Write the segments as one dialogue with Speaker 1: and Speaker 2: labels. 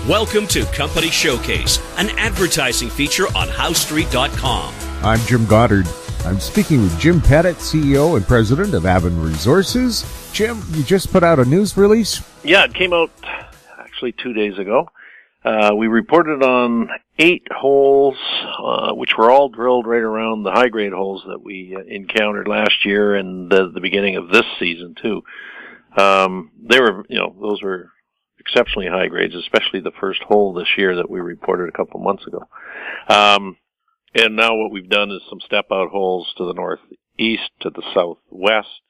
Speaker 1: Welcome to Company Showcase, an advertising feature on HowStreet.com.
Speaker 2: I'm Jim Goddard. I'm speaking with Jim Pettit, CEO and President of Aben Resources. Jim, you just put out a news release?
Speaker 3: Yeah, it came out actually 2 days ago. We reported on 8 holes, which were all drilled right around the high-grade holes that we encountered last year and the beginning of this season, too. Those were exceptionally high grades, especially the first hole this year that we reported a couple months ago. And now what we've done is some step-out holes to the northeast, to the southwest,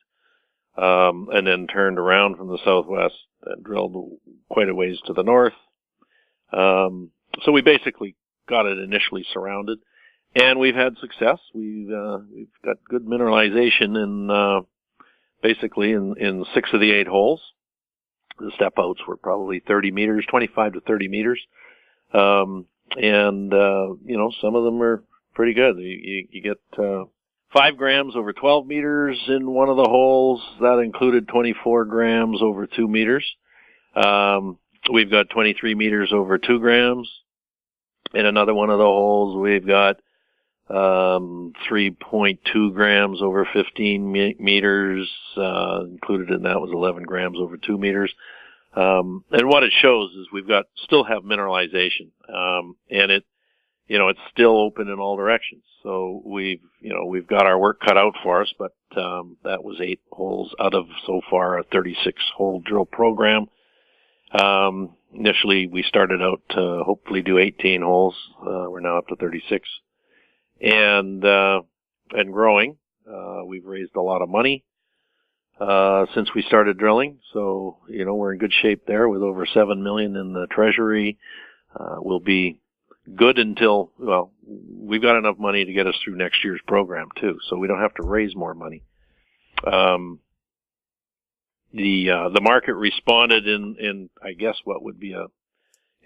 Speaker 3: and then turned around from the southwest and drilled quite a ways to the north. So we basically got it initially surrounded, and we've had success. We've got good mineralization in basically in 6 of the 8 holes. The step-outs were probably 30 meters, 25 to 30 meters. Some of them are pretty good. You get 5 grams over 12 meters in one of the holes. That included 24 grams over 2 meters. We've got 23 meters over 2 grams. In another one of the holes, we've got 3.2 grams over 15 meters. Included in that was 11 grams over 2 meters. And what it shows is still have mineralization. And it's still open in all directions. So we've got our work cut out for us, but that was 8 holes out of so far a 36-hole drill program. Initially we started out to hopefully do 18 holes. We're now up to 36. And growing. We've raised a lot of money since we started drilling, so we're in good shape there with over $7 million in the treasury. We'll be good until we've got enough money to get us through next year's program too, so we don't have to raise more money. The market responded in I guess what would be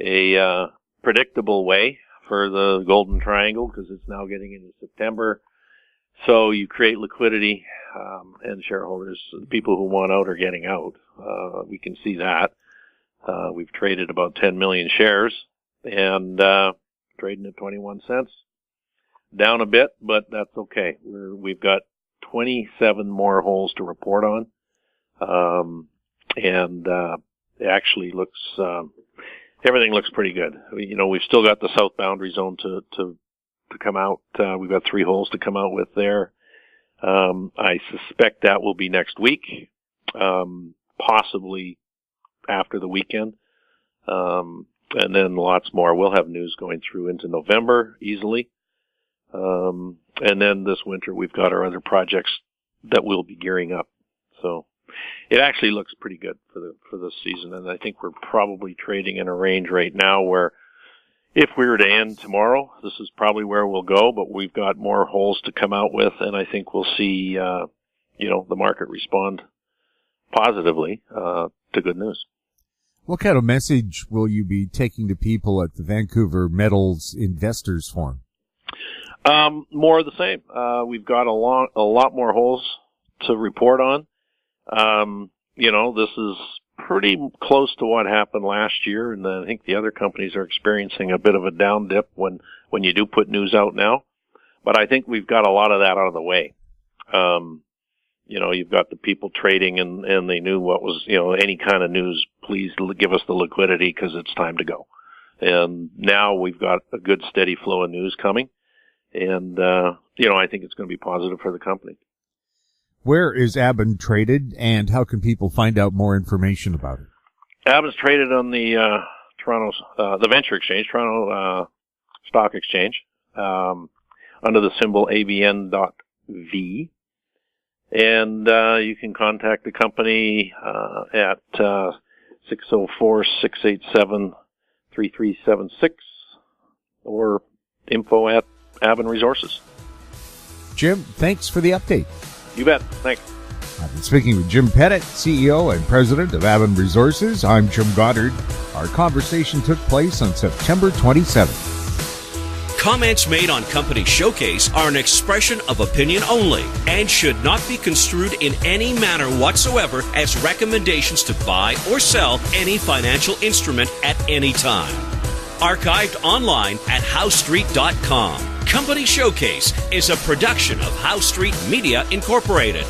Speaker 3: a predictable way for the Golden Triangle, because it's now getting into September. So you create liquidity, and shareholders, the people who want out are getting out. We can see that. We've traded about 10 million shares and trading at 21 cents. Down a bit, but that's okay. We've got 27 more holes to report on. It actually looks everything looks pretty good. We've still got the south boundary zone to come out. We've got 3 holes to come out with there. I suspect that will be next week, possibly after the weekend. And then lots more. We'll have news going through into November easily. And then this winter we've got our other projects that we'll be gearing up. So it actually looks pretty good for this season, and I think we're probably trading in a range right now where if we were to end tomorrow, this is probably where we'll go, but we've got more holes to come out with, and I think we'll see, the market respond positively to good news.
Speaker 2: What kind of message will you be taking to people at the Vancouver Metals Investors Forum?
Speaker 3: More of the same. We've got a lot more holes to report on. This is pretty close to what happened last year, and I think the other companies are experiencing a bit of a down dip when you do put news out now. But I think we've got a lot of that out of the way. You've got the people trading, and they knew what was, any kind of news, please give us the liquidity because it's time to go. And now we've got a good steady flow of news coming, and, I think it's going to be positive for the company.
Speaker 2: Where is Aben traded, and how can people find out more information about it?
Speaker 3: Aben's traded on the the Venture Exchange, Toronto Stock Exchange, under the symbol ABN.V. And you can contact the company at 604-687-3376 or info@Aben Resources.
Speaker 2: Jim, thanks for the update.
Speaker 3: You bet. Thanks.
Speaker 2: I've been speaking with Jim Pettit, CEO and President of Aben Resources. I'm Jim Goddard. Our conversation took place on September 27th.
Speaker 1: Comments made on Company Showcase are an expression of opinion only and should not be construed in any manner whatsoever as recommendations to buy or sell any financial instrument at any time. Archived online at HowStreet.com. Company Showcase is a production of How Street Media Incorporated.